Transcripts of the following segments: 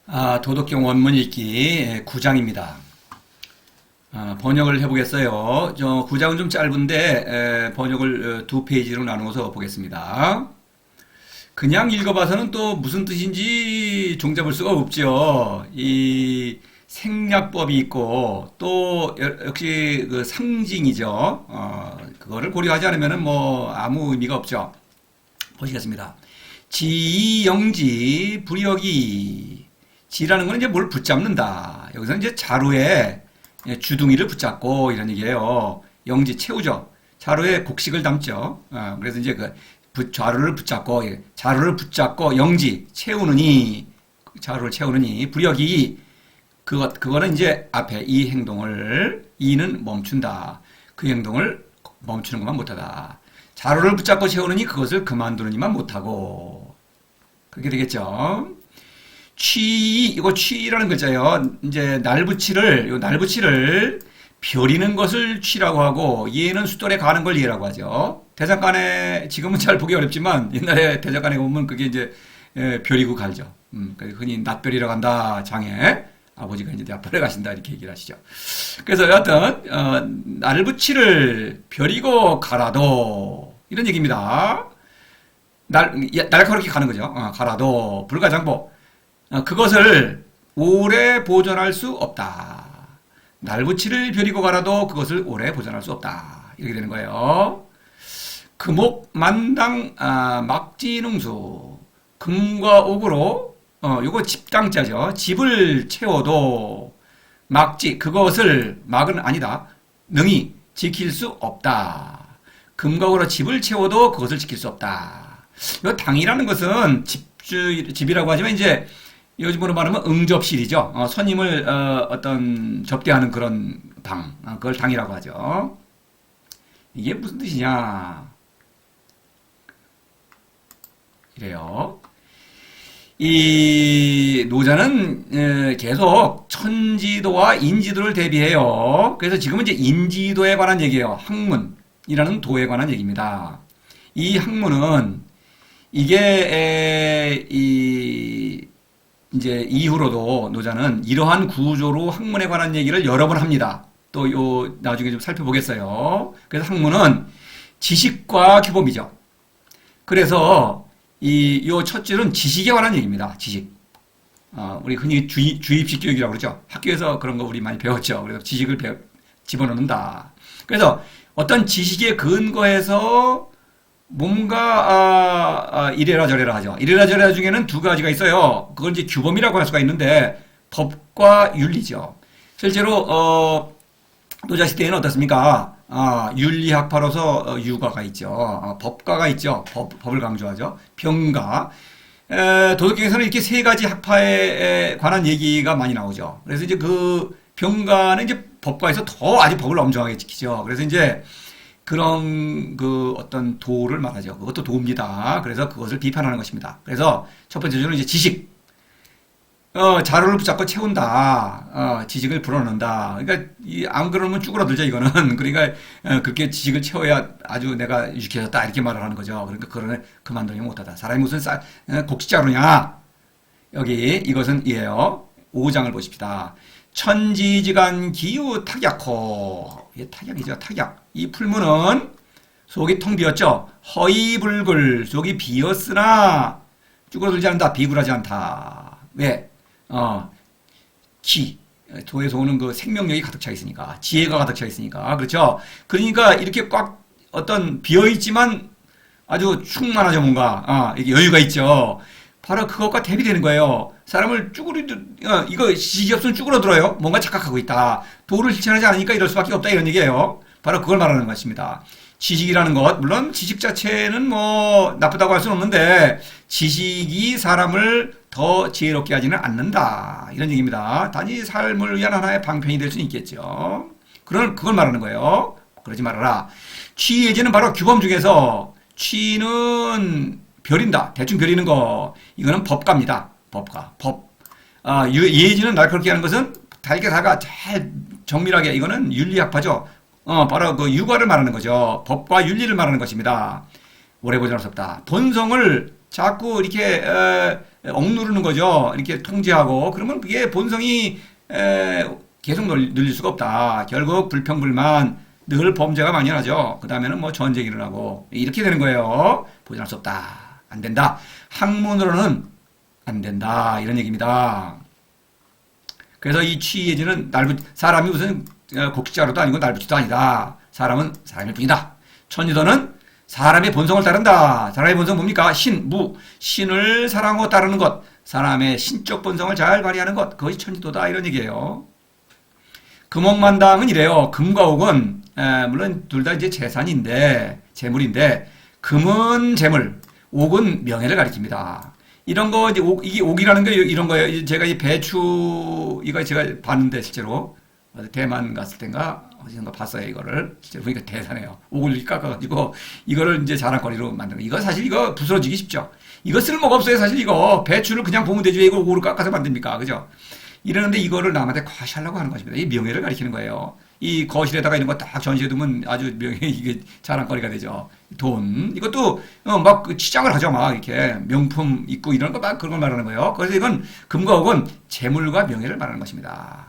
도덕경 원문 읽기 9장입니다. 번역을 해보겠어요. 9장은 좀 짧은데 번역을 두 페이지로 나누어서 보겠습니다. 그냥 읽어봐서는 또 무슨 뜻인지 종잡을 수가 없죠. 이 생략법이 있고 또 역시 그 상징이죠. 그거를 고려하지 않으면 뭐 아무 의미가 없죠. 보시겠습니다. 지영지 불여기. 지라는 건 이제 뭘 붙잡는다. 여기서 이제 자루에 주둥이를 붙잡고 이런 얘기예요. 영지 채우죠. 자루에 곡식을 담죠. 그래서 이제 자루를 붙잡고 영지 채우느니, 자루를 채우느니 불여기. 그거는 이제 앞에 이 행동을, 이는 멈춘다. 그 행동을 멈추는 것만 못하다. 자루를 붙잡고 채우느니 그것을 그만두느니만 못하고. 그렇게 되겠죠. 이거 취라는 글자예요. 이제 날붙이를 벼리는 것을 취라고 하고, 얘는 숫돌에 가는 걸 얘라고 하죠. 대장간에, 지금은 잘 보기 어렵지만, 옛날에 대장간에 보면 그게 이제, 벼리고 갈죠. 흔히 낫벼리러 간다, 장에. 아버지가 이제 대학벌에 가신다, 이렇게 얘기를 하시죠. 그래서 여하튼, 날붙이를 벼리고 가라도, 이런 얘기입니다. 날카롭게 가는 거죠. 가라도, 불가장보. 그것을 오래 보존할 수 없다. 날붙이를 벼리고 가라도 그것을 오래 보존할 수 없다. 이렇게 되는 거예요. 금옥 만당 막지능수. 금과 옥으로 요거 집당자죠. 집을 채워도 막지 그것을 막은 아니다. 능히 지킬 수 없다. 금과 옥으로 집을 채워도 그것을 지킬 수 없다. 요 당이라는 것은 집이라고 하지만 이제 요즘으로 말하면 응접실이죠. 손님을 어떤 접대하는 그런 방, 그걸 당이라고 하죠. 이게 무슨 뜻이냐? 이래요. 이 노자는 계속 천지도와 인지도를 대비해요. 그래서 지금은 이제 인지도에 관한 얘기예요. 학문이라는 도에 관한 얘기입니다. 이 학문은 이게 이제 이후로도 노자는 이러한 구조로 학문에 관한 얘기를 여러 번 합니다. 또 나중에 좀 살펴보겠어요. 그래서 학문은 지식과 규범이죠. 그래서 요 첫 줄은 지식에 관한 얘기입니다. 지식. 우리 흔히 주입식 교육이라고 그러죠. 학교에서 그런 거 우리 많이 배웠죠. 그래서 지식을 집어넣는다. 그래서 어떤 지식에 근거해서 뭔가 이래라 저래라 하죠. 이래라 저래라 중에는 두 가지가 있어요. 그걸 이제 규범이라고 할 수가 있는데 법과 윤리죠. 실제로 노자 시대에는 어떻습니까? 윤리학파로서 유가가 있죠. 법가가 있죠. 법을 강조하죠. 병가. 도덕경에서는 이렇게 세 가지 학파에 관한 얘기가 많이 나오죠. 그래서 이제 그 병가는 이제 법가에서 더 아주 법을 엄정하게 지키죠. 그래서 이제 그런 그 어떤 도를 말하죠. 그것도 도입니다. 그래서 그것을 비판하는 것입니다. 그래서 첫 번째 줄은 이제 지식. 자루를 붙잡고 채운다. 지식을 불어넣는다. 그러니까 안 그러면 쭈그러들죠, 이거는. 그러니까 그렇게 지식을 채워야 아주 내가 유식해졌다 이렇게 말을 하는 거죠. 그러니까 그러네 그만두지 못하다. 사람이 무슨 곡식자루냐? 여기 이것은 이에요. 5장을 보십시다. 천지지간 기후 탁약호. 이게 탁약이죠, 탁약. 이 풀무는 속이 텅 비었죠. 허이불굴 속이 비었으나 쭈그러들지 않는다. 비굴하지 않다. 왜? 도에서 오는 그 생명력이 가득 차 있으니까. 지혜가 가득 차 있으니까. 그렇죠? 그러니까 이렇게 꽉 어떤 비어있지만 아주 충만하죠, 뭔가. 이게 여유가 있죠. 바로 그것과 대비되는 거예요. 사람을 이거 지식이 없으면 쭈그러들어요. 뭔가 착각하고 있다. 도를 실천하지 않으니까 이럴 수밖에 없다. 이런 얘기예요. 바로 그걸 말하는 것입니다. 지식이라는 것, 물론 지식 자체는 뭐 나쁘다고 할 수는 없는데, 지식이 사람을 더 지혜롭게 하지는 않는다. 이런 얘기입니다. 단지 삶을 위한 하나의 방편이 될 수는 있겠죠. 그걸 말하는 거예요. 그러지 말아라. 취예지는 바로 규범 중에서, 취는 벼린다. 대충 벼리는 거. 이거는 법가입니다. 법가. 법. 예지는 날카롭게 하는 것은 달걀사가 잘 정밀하게, 이거는 윤리학파죠. 바로 그 유가를 말하는 거죠. 법과 윤리를 말하는 것입니다. 오래 보존할 수 없다. 본성을 자꾸 이렇게 억누르는 거죠. 이렇게 통제하고 그러면 그게 본성이 계속 늘릴 수가 없다. 결국 불평불만 늘 범죄가 만연하죠. 그 다음에는 뭐 전쟁이 일어나고 이렇게 되는 거예요. 보존할 수 없다. 안 된다. 학문으로는 안 된다. 이런 얘기입니다. 그래서 이 취예지는 사람이 무슨 곡식자루도 아니고 날붙이도 아니다. 사람은 사람일 뿐이다. 천지도는 사람의 본성을 따른다. 사람의 본성 뭡니까? 신을 사랑하고 따르는 것. 사람의 신적 본성을 잘 발휘하는 것. 그것이 천지도다. 이런 얘기예요. 금옥만당은 이래요. 금과 옥은 물론 둘 다 이제 재산인데 재물인데 금은 재물, 옥은 명예를 가리킵니다. 이런 거 이제 이게 옥이라는 게 이런 거예요. 제가 이 배추 이거 제가 봤는데 실제로 대만 갔을 땐가 어디선가 봤어요. 이거를 실제로 보니까 대단해요. 옥을 이렇게 깎아가지고 이거를 이제 자랑거리로 만드는 거. 이거 사실 이거 부스러지기 쉽죠. 이거 쓸모가 없어요. 사실 이거 배추를 그냥 보면 되지 왜 이걸 옥으로 깎아서 만듭니까? 그죠? 이러는데 이거를 남한테 과시하려고 하는 것입니다. 이 명예를 가리키는 거예요. 이 거실에다가 이런 거 딱 전시해 두면 아주 명예 이게 자랑거리가 되죠. 돈 이것도 막 치장을 하죠. 막 이렇게 명품 있고 이런 거 막 그런 걸 말하는 거예요. 그래서 이건 금과 옥은 재물과 명예를 말하는 것입니다.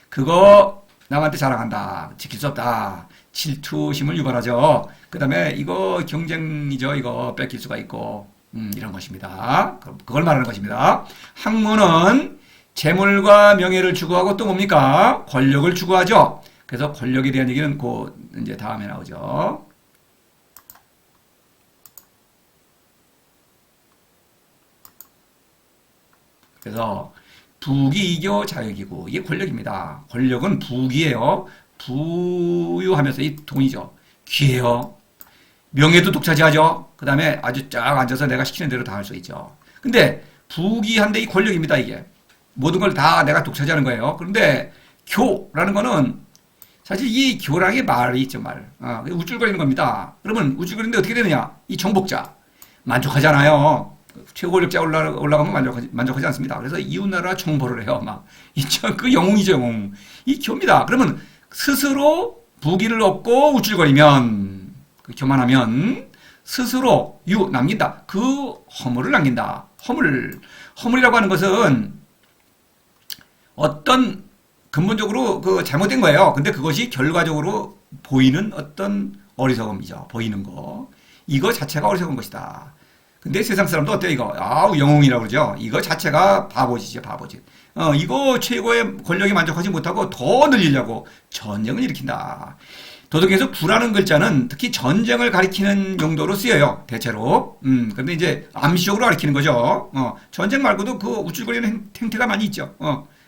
그거 남한테 자랑한다. 지킬 수 없다. 질투심을 유발하죠. 그 다음에 이거 경쟁이죠. 이거 뺏길 수가 있고 이런 것입니다. 그걸 말하는 것입니다. 학문은 재물과 명예를 추구하고 또 뭡니까? 권력을 추구하죠. 그래서 권력에 대한 얘기는 곧 이제 다음에 나오죠. 그래서 부귀이교 자유기구 이게 권력입니다. 권력은 부귀예요. 부유하면서 이 돈이죠. 귀해요. 명예도 독차지하죠. 그 다음에 아주 쫙 앉아서 내가 시키는 대로 다 할 수 있죠. 근데 부귀한데 이 권력입니다. 이게 모든 걸 다 내가 독차지하는 거예요. 그런데 교라는 거는 사실 이 교라는 게 말이 있죠. 말. 우쭐거리는 겁니다. 그러면 우쭐거리는데 어떻게 되느냐? 이 정복자 만족하잖아요. 최고 권력자 올라가면 만족하지 않습니다. 그래서 이웃나라 정보를 해요. 막. 그 영웅이죠, 영웅. 이 교입니다. 그러면 스스로 부귀를 얻고 우쭐거리면, 교만하면 스스로 남긴다. 그 허물을 남긴다. 허물이라고 하는 것은 어떤 근본적으로 그 잘못된 거예요. 근데 그것이 결과적으로 보이는 어떤 어리석음이죠. 보이는 거. 이거 자체가 어리석은 것이다. 근데 세상 사람도 어때요, 이거? 영웅이라고 그러죠. 이거 자체가 바보짓이죠, 바보짓. 이거 최고의 권력에 만족하지 못하고 더 늘리려고 전쟁을 일으킨다. 도덕에서 부라는 글자는 특히 전쟁을 가리키는 용도로 쓰여요, 대체로. 근데 이제 암시적으로 가리키는 거죠. 전쟁 말고도 그 우쭐거리는 행태가 많이 있죠.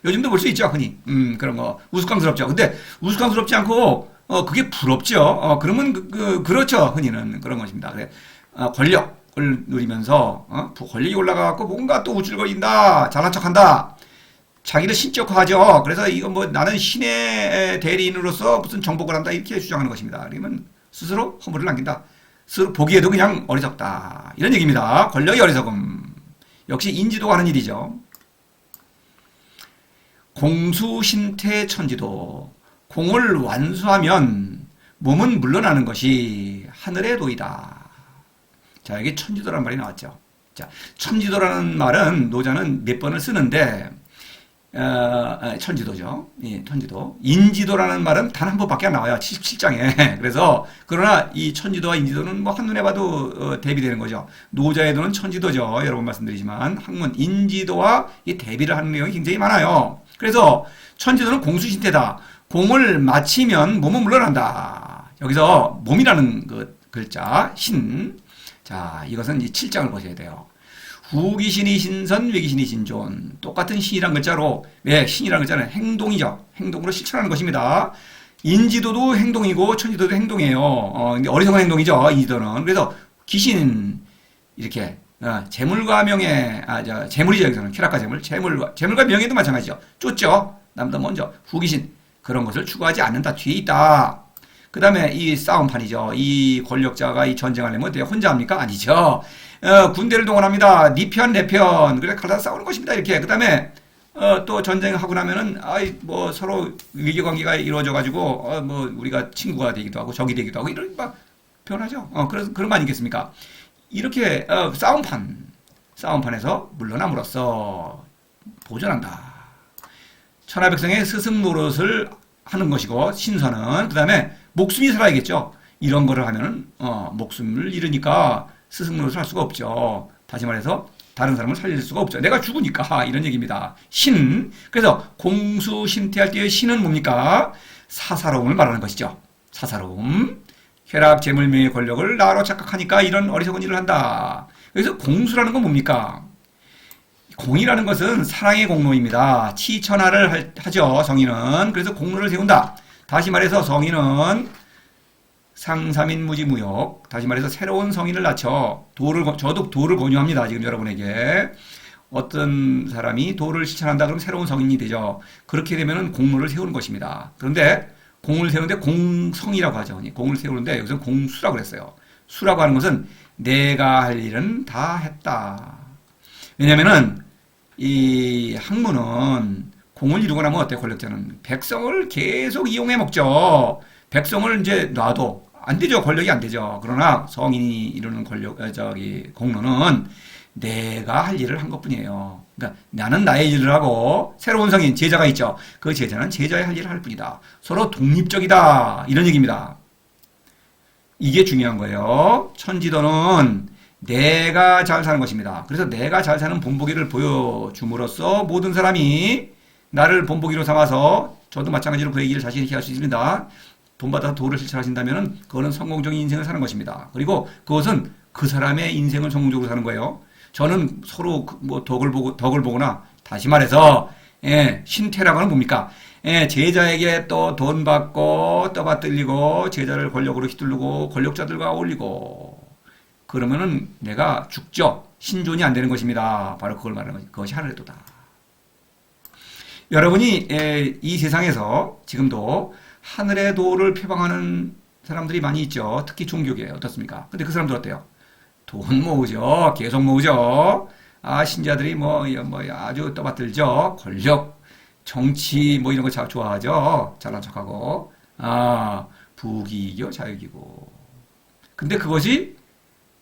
요즘도 볼 수 있죠, 흔히. 그런 거. 우스꽝스럽죠. 근데 우스꽝스럽지 않고, 그게 부럽죠. 그러면 그렇죠, 흔히는. 그런 것입니다. 그래. 권력을 누리면서, 권력이 올라가갖고 뭔가 또 우쭐거린다, 잘난 척 한다. 자기를 신적화하죠. 그래서 이거 뭐 나는 신의 대리인으로서 무슨 정복을 한다, 이렇게 주장하는 것입니다. 그러면 스스로 허물을 남긴다. 스스로 보기에도 그냥 어리석다. 이런 얘기입니다. 권력이 어리석음. 역시 인지도가 하는 일이죠. 공수신태천지도. 공을 완수하면 몸은 물러나는 것이 하늘의 도이다. 자, 여기 천지도라는 말이 나왔죠. 자, 천지도라는 말은 노자는 몇 번을 쓰는데, 천지도죠. 예, 천지도. 인지도라는 말은 단 한 번밖에 안 나와요. 77장에. 그래서, 그러나 이 천지도와 인지도는 뭐 한눈에 봐도 대비되는 거죠. 노자의 도는 천지도죠. 여러 번 말씀드리지만, 학문, 인지도와 이 대비를 하는 내용이 굉장히 많아요. 그래서, 천지도는 공수신태다. 공을 마치면 몸은 물러난다. 여기서 몸이라는 그 글자, 신. 자, 이것은 이 7장을 보셔야 돼요. 후기신이 신선, 외기신이 신존. 똑같은 신이란 글자로, 왜? 신이란 글자는 행동이죠. 행동으로 실천하는 것입니다. 인지도도 행동이고, 천지도도 행동이에요. 근데 어리석은 행동이죠, 인지도는. 그래서, 귀신, 이렇게, 재물과 명예, 재물이죠, 여기서는. 쾌락과 재물. 재물과 명예도 마찬가지죠. 쫓죠. 남보다 먼저. 후기신. 그런 것을 추구하지 않는다. 뒤에 있다. 그 다음에 이 싸움판이죠. 이 권력자가 이 전쟁하려면 어때요? 혼자 합니까? 아니죠. 군대를 동원합니다. 네 편, 내 편. 그래, 갈라 싸우는 것입니다. 이렇게. 그 다음에, 또 전쟁하고 나면은, 뭐, 서로 위기관계가 이루어져가지고, 뭐, 우리가 친구가 되기도 하고, 적이 되기도 하고, 이런, 막, 변하죠. 그런 거 아니겠습니까? 이렇게, 싸움판. 싸움판에서 물러남으로써 보존한다. 천하백성의 스승 노릇을 하는 것이고 신선은 그 다음에 목숨이 살아야겠죠. 이런 거를 하면은 목숨을 잃으니까 스승 노릇을 할 수가 없죠. 다시 말해서 다른 사람을 살릴 수가 없죠. 내가 죽으니까 이런 얘기입니다. 신. 그래서 공수신태할 때의 신은 뭡니까? 사사로움을 말하는 것이죠. 사사로움. 쾌락, 재물, 명예, 권력을 나로 착각하니까 이런 어리석은 일을 한다. 그래서 공수라는 건 뭡니까? 공이라는 것은 사랑의 공로입니다. 치천하를 하죠. 성인은. 그래서 공로를 세운다. 다시 말해서 성인은 상삼인 무지무역. 다시 말해서 새로운 성인을 낳죠. 저도 도를 권유합니다. 지금 여러분에게. 어떤 사람이 도를 실천한다 그러면 새로운 성인이 되죠. 그렇게 되면 공로를 세우는 것입니다. 그런데 공을 세우는데 공성이라고 하죠. 공을 세우는데 여기서 공수라고 그랬어요. 수라고 하는 것은 내가 할 일은 다 했다. 왜냐면은 이 학문은 공을 이루고 나면 어때? 권력자는 백성을 계속 이용해 먹죠. 백성을 이제 놔도 안 되죠. 권력이 안 되죠. 그러나 성인이 이루는 공로는 내가 할 일을 한 것뿐이에요. 그러니까 나는 나의 일을 하고 새로운 성인 제자가 있죠. 그 제자는 제자의 할 일을 할 뿐이다. 서로 독립적이다. 이런 얘기입니다. 이게 중요한 거예요. 천지도는 내가 잘 사는 것입니다. 그래서 내가 잘 사는 본보기를 보여줌으로써 모든 사람이 나를 본보기로 삼아서 저도 마찬가지로 그 얘기를 자신 있게 할 수 있습니다. 본받아서 도를 실천하신다면 그거는 성공적인 인생을 사는 것입니다. 그리고 그것은 그 사람의 인생을 성공적으로 사는 거예요. 저는 서로 뭐 덕을 보거나 다시 말해서 신태라고 하는 뭡니까? 제자에게 또 돈 받고 떠받들리고 제자를 권력으로 휘두르고 권력자들과 어울리고 그러면은 내가 죽죠. 신존이 안 되는 것입니다. 바로 그걸 말하는 거지. 그것이 하늘의 도다. 여러분이 이 세상에서 지금도 하늘의 도를 표방하는 사람들이 많이 있죠. 특히 종교계에 어떻습니까? 근데 그 사람들 어때요? 돈 모으죠. 계속 모으죠. 신자들이 아주 떠받들죠. 권력, 정치 이런 거 좋아하죠. 잘난 척하고. 부귀이고 자유이고. 근데 그것이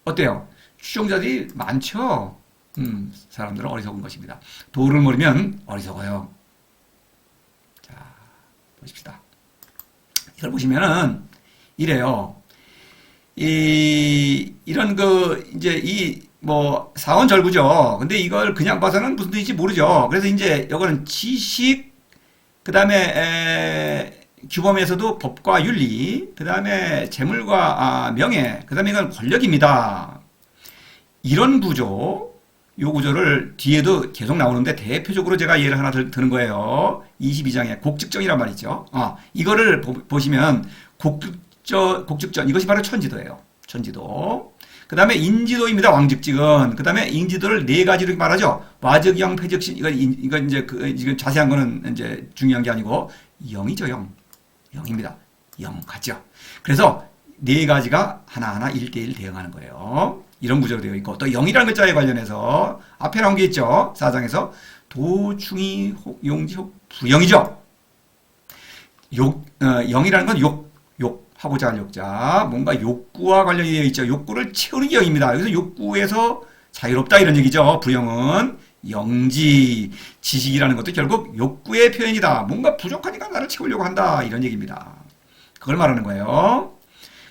어때요? 추종자들이 많죠. 사람들은 어리석은 것입니다. 도를 모르면 어리석어요. 자, 보십시다. 이걸 보시면은 이래요. 이런 사원절구죠. 근데 이걸 그냥 봐서는 무슨 뜻인지 모르죠. 그래서 이제 이거는 지식, 그 다음에 규범에서도 법과 윤리, 그 다음에 재물과 명예, 그 다음에 이건 권력입니다. 이런 구조, 요 구조를 뒤에도 계속 나오는데 대표적으로 제가 예를 하나 드는 거예요. 22장에 곡즉정이란 말이죠. 이거를 보시면 곡즉정, 이것이 바로 천지도예요. 천지도. 그 다음에 인지도입니다. 왕즉직은. 그 다음에 인지도를 네 가지로 말하죠. 와즉영, 패즉신. 이건 이제 이건 자세한 거는 이제 중요한 게 아니고 영이죠, 영. 영입니다. 영 같죠. 그래서 네 가지가 하나하나 1대1 대응하는 거예요. 이런 구조로 되어 있고 또 영이라는 글자에 관련해서 앞에 나온 게 있죠. 4장에서 도충이 용지혹 부영이죠. 영이라는 건 하고자 할 욕자, 뭔가 욕구와 관련이 되어 있죠. 욕구를 채우는 게 영입니다. 그래서 욕구에서 자유롭다 이런 얘기죠. 부영은 영지, 지식이라는 것도 결국 욕구의 표현이다. 뭔가 부족하니까 나를 채우려고 한다. 이런 얘기입니다. 그걸 말하는 거예요.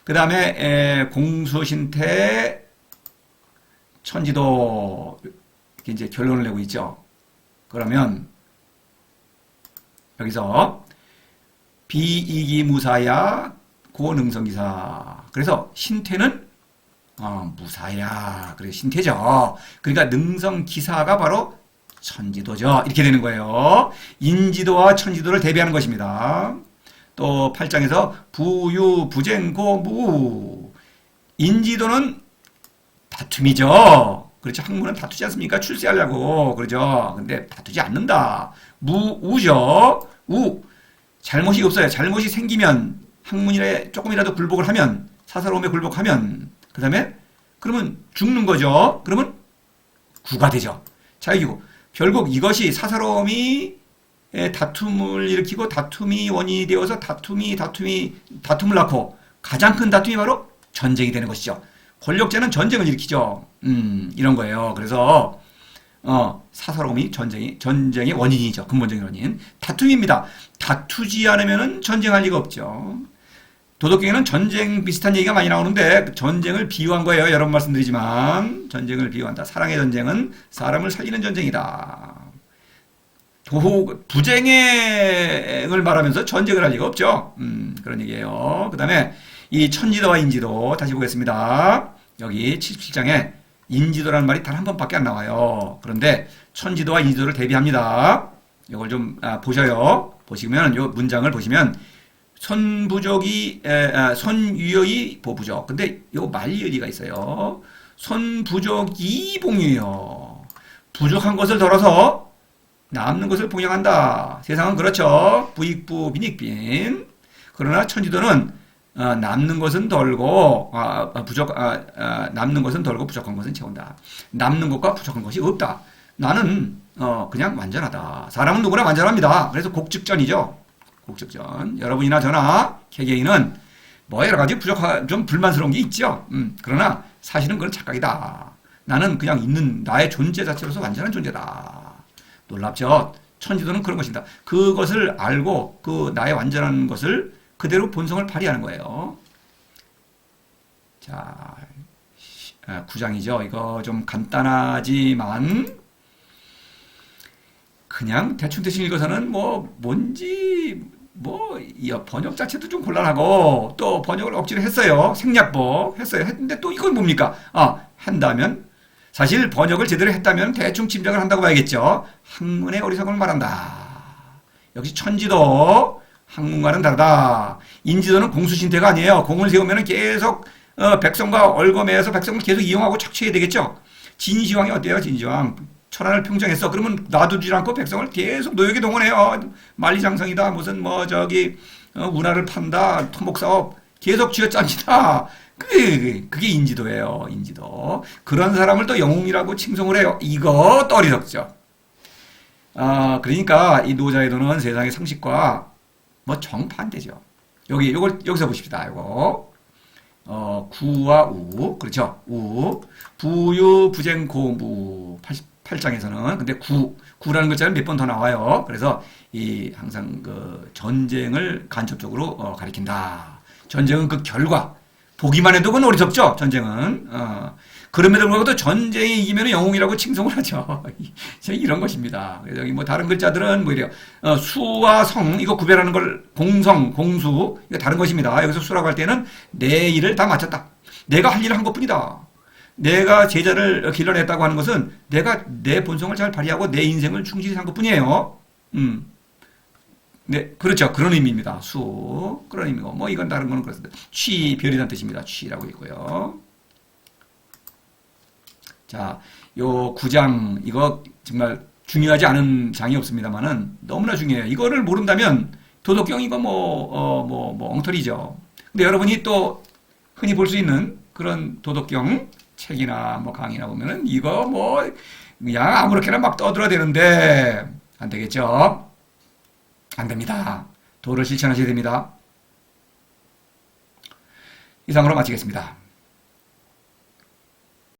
그 다음에 공수신태, 천지도 이렇게 이제 결론을 내고 있죠. 그러면 여기서 비이기무사야 고능성기사. 그래서 신태는 무사야. 그래서 신태죠. 그러니까 능성기사가 바로 천지도죠. 이렇게 되는 거예요. 인지도와 천지도를 대비하는 것입니다. 또 8장에서 부유, 부쟁, 고, 무. 인지도는 다툼이죠. 그렇죠. 학문은 다투지 않습니까? 출세하려고. 그러죠. 근데 다투지 않는다. 우죠. 잘못이 없어요. 잘못이 생기면 학문이래 조금이라도 굴복을 하면 사사로움에 굴복하면 그 다음에 그러면 죽는 거죠. 그러면 구가 되죠. 자유이고 결국 이것이 사사로움이 다툼을 일으키고 다툼이 원인이 되어서 다툼을 낳고 가장 큰 다툼이 바로 전쟁이 되는 것이죠. 권력자는 전쟁을 일으키죠. 이런 거예요. 그래서 사사로움이 전쟁의 원인이죠. 근본적인 원인. 다툼입니다. 다투지 않으면 전쟁할 리가 없죠. 도덕경에는 전쟁 비슷한 얘기가 많이 나오는데 전쟁을 비유한 거예요. 여러 번 말씀드리지만 전쟁을 비유한다. 사랑의 전쟁은 사람을 살리는 전쟁이다. 부쟁행을 말하면서 전쟁을 할 리가 없죠. 그런 얘기예요. 그 다음에 이 천지도와 인지도 다시 보겠습니다. 여기 77장에 인지도라는 말이 단 한 번밖에 안 나와요. 그런데 천지도와 인지도를 대비합니다. 이걸 좀 보셔요. 보시면 요 문장을 보시면 선유여이 보부적. 근데 요 말리의리가 있어요. 선부족이 봉유여. 부족한 것을 덜어서 남는 것을 봉양한다. 세상은 그렇죠. 부익부 빈익빈. 그러나 천지도는 남는 것은 덜고 남는 것은 덜고 부족한 것은 채운다. 남는 것과 부족한 것이 없다. 나는 그냥 완전하다. 사람은 누구나 완전합니다. 그래서 곡즉전이죠. 곡즉전. 여러분이나 저나 개개인은 뭐 여러 가지 좀 불만스러운 게 있죠. 그러나 사실은 그건 착각이다. 나는 그냥 있는 나의 존재 자체로서 완전한 존재다. 놀랍죠? 천지도는 그런 것입니다. 그것을 알고 그 나의 완전한 것을 그대로 본성을 발휘하는 거예요. 자, 9장이죠. 이거 좀 간단하지만 그냥 대충 읽어서는 이 번역 자체도 좀 곤란하고 또 번역을 억지로 했어요. 생략법 했어요. 했는데 또 이건 뭡니까? 한다면 사실 번역을 제대로 했다면 대충 짐작을 한다고 봐야겠죠. 학문의 어리석음을 말한다. 역시 천지도 학문과는 다르다. 인지도는 공수신태가 아니에요. 공을 세우면 계속 백성과 얼거매서 백성을 계속 이용하고 착취해야 되겠죠. 진시황이 어때요? 진시황. 천하를 평정했어. 그러면 놔두지 않고 백성을 계속 노역에 동원해요. 만리장성이다. 무슨 운하를 판다. 토목사업 계속 쥐어짜니다. 그게 인지도예요. 인지도. 그런 사람을 또 영웅이라고 칭송을 해요. 이거 또 어리석죠. 그러니까 이 노자의도는 세상의 상식과 정반대죠. 여기서 보십시다. 이거. 구와 우. 그렇죠. 우. 부유, 부쟁, 고무. 88장에서는. 근데 구라는 글자는 몇 번 더 나와요. 그래서 항상 전쟁을 간접적으로 가리킨다. 전쟁은 그 결과. 보기만 해도 그건 어리석죠. 전쟁은. 그럼에도 불구하고 전쟁에 이기면 영웅이라고 칭송을 하죠. 이런 것입니다. 그래서 여기 다른 글자들은 이래요. 수와 성, 이거 구별하는 걸 공성, 공수, 이거 다른 것입니다. 여기서 수라고 할 때는 내 일을 다 마쳤다. 내가 할 일을 한 것 뿐이다. 내가 제자를 길러냈다고 하는 것은 내가 내 본성을 잘 발휘하고 내 인생을 충실히 산 것 뿐이에요. 네, 그렇죠. 그런 의미입니다. 수. 그런 의미고. 이건 다른 거는 그렇습니다. 별이라는 뜻입니다. 취라고 있고요. 자, 요 9장, 이거 정말 중요하지 않은 장이 없습니다만은 너무나 중요해요. 이거를 모른다면 도덕경 이거 엉터리죠. 근데 여러분이 또 흔히 볼 수 있는 그런 도덕경 책이나 강의나 보면은 이거 그냥 아무렇게나 막 떠들어대는데 안 되겠죠? 안 됩니다. 도를 실천하셔야 됩니다. 이상으로 마치겠습니다.